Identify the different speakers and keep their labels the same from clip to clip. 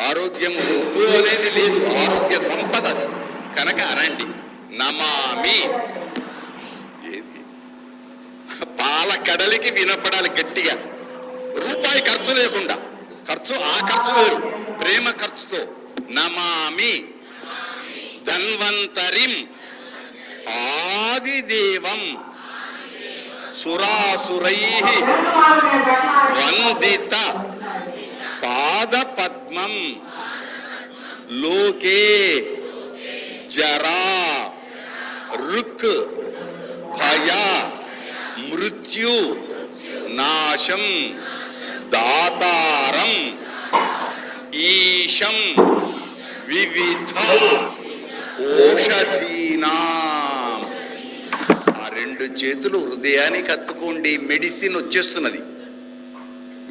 Speaker 1: ఆరోగ్యం వద్దు అనేది లేదు, ఆరోగ్య సంపద అది. కనుక అనండి, నమామి. ఏది పాల కడలికి వినపడాలి గట్టిగా, రూపాయి ఖర్చు లేకుండా. ఖర్చు ఆ ఖర్చు వేరు, ప్రేమ ఖర్చుతో. నమామి ధన్వంతరిం ఆదిదేవం సురాసురైః వందిత పాదపద్మం లోకే జరా రుక్ భయ మృత్యు నాశం దాతారం ఈశం వివిధ ఓషధీనాం. ఆ రెండు చేతులు హృదయానికి హత్తుకోండి. మెడిసిన్ వచ్చేస్తున్నది,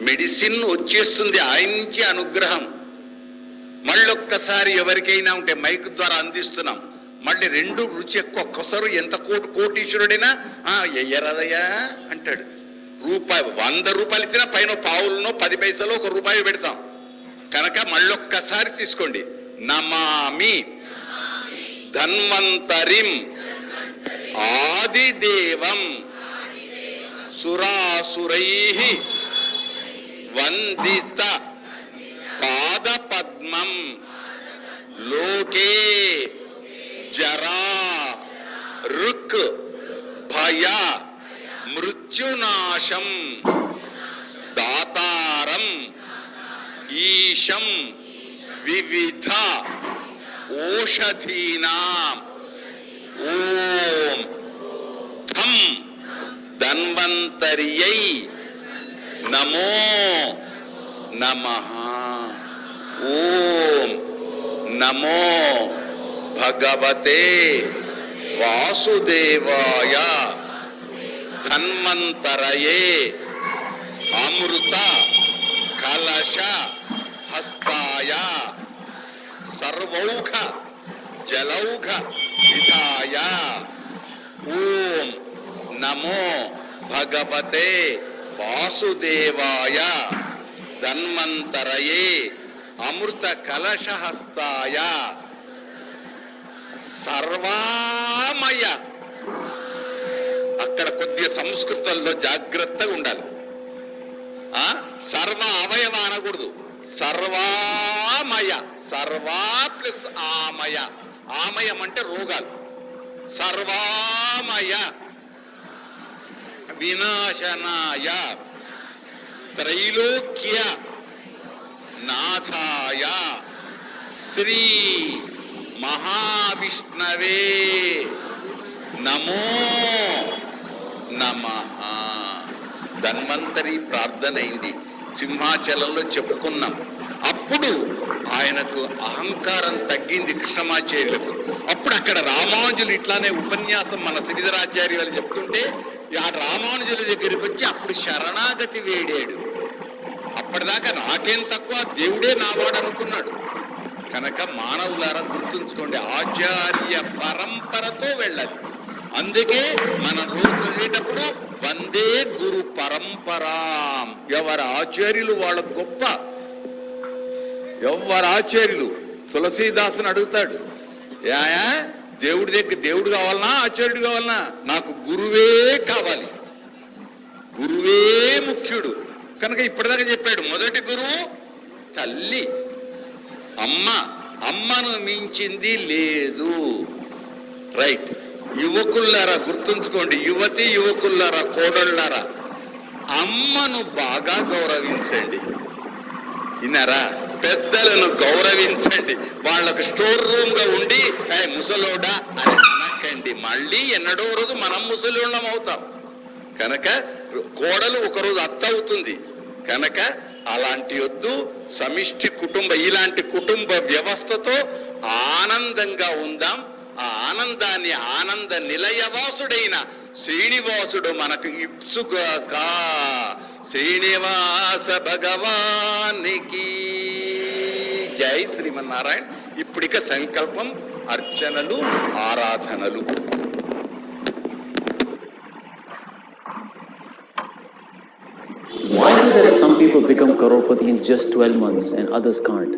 Speaker 1: మెడిసిన్ వచ్చేస్తుంది ఆయన నుంచి అనుగ్రహం. మళ్ళొక్కసారి ఎవరికైనా ఉంటే మైక్ ద్వారా అందిస్తున్నాం. మళ్ళీ రెండు రుచి ఎక్కువ. ఒక్కసారి ఎంత కోటీశ్వరుడైనా ఎయ్యరదయ్యా అంటాడు. రూపాయి 100 రూపాయలు ఇచ్చినా పైన పావులనో 10 పైసలో 1 రూపాయి పెడతాం. కనుక మళ్ళొక్కసారి తీసుకోండి. నమామి ధన్వంతరిం ఆదిదేవం సురాసురైః వందిత పాదపద్మం లోకే జరా రుక్ భయ మృత్యునాశం దాతారం ఈశం వివిధ ఓషధీనాం. ఓం థం ధన్వంతర్యై నమో నమః. ఓం నమో భగవతే వాసుదేవాయ ధన్వంతరయే అమృత కలశ హస్తాయ సర్వౌఘ జలౌఘ విధాయ. ఓం నమో భగవతే వాసుదేవాయ ధన్వంతరయే అమృత కలశ హస్తాయ సర్వామయ. అక్కడ కొద్దిగా సంస్కృతంలో జాగ్రత్తగా ఉండాలి. సర్వ అవయవ అనకూడదు, సర్వామయ. సర్వా ప్లస్ ఆమయ. ఆమయం అంటే రోగాలు. సర్వామయ వినాశనాయ త్రైలోక్య నాథాయ శ్రీ మహావిష్ణవే నమో నమః. ధన్వంతరి ప్రార్థన అయింది, సింహాచలంలో చెప్పుకున్నాం. అప్పుడు ఆయనకు అహంకారం తగ్గింది కృష్ణమాచార్యులకు. అప్పుడు అక్కడ రామానుజులు ఇట్లానే ఉపన్యాసం మన శ్రీధరాచార్య వాళ్ళు చెప్తుంటే ఆ రామానుజుల దగ్గరికి వచ్చి అప్పుడు శరణాగతి వేడాడు. అప్పటిదాకా నాకేం తక్కువ, దేవుడే నావాడు అనుకున్నాడు. కనుక మానవులారా గుర్తుంచుకోండి, ఆచార్య పరంపరతో వెళ్ళాలి. అందుకే మన రోజు చదివేటప్పుడు వందే గురు పరంపరాం. ఎవరి ఆచార్యులు వాళ్ళ గొప్ప. ఎవరి ఆచార్యులు తులసీదాసుని అడుగుతాడు, యాయా దేవుడి దగ్గర దేవుడు కావాలనా ఆచార్యుడు కావాలనా? నాకు గురువే కావాలి, గురువే ముఖ్యుడు. కనుక ఇప్పటిదాకా చెప్పాడు, మొదటి గురువు తల్లి, అమ్మ. అమ్మను మించింది లేదు. రైట్. యువకుల్లారా గుర్తుంచుకోండి, యువతి యువకుల్లారా, కోడళ్ళారా, అమ్మను బాగా గౌరవించండి. విన్నారా? పెద్దలను గౌరవించండి. వాళ్ళకు స్టోర్ రూమ్ గా ఉండి ముసలోడా అని అనకండి. మళ్ళీ ఎన్నడో రోజు మనం ముసలోళ్ళం అవుతాం. కనుక కోడలు ఒకరోజు అత్త అవుతుంది. కనుక అలాంటి వద్దు. సమిష్టి కుటుంబ, ఇలాంటి కుటుంబ వ్యవస్థతో ఆనందంగా ఉందాం. ఆ ఆనందాన్ని ఆనంద నిలయవాసుడైన శ్రీనివాసుడు మనకు ఇప్సుగాక. శ్రీనివాస భగవానికి జై శ్రీమన్నారాయణ. ఇప్పుడిక సంకల్పం, అర్చనలు, ఆరాధనలు.
Speaker 2: Why is it that some people become crorepati in just 12 months and others can't?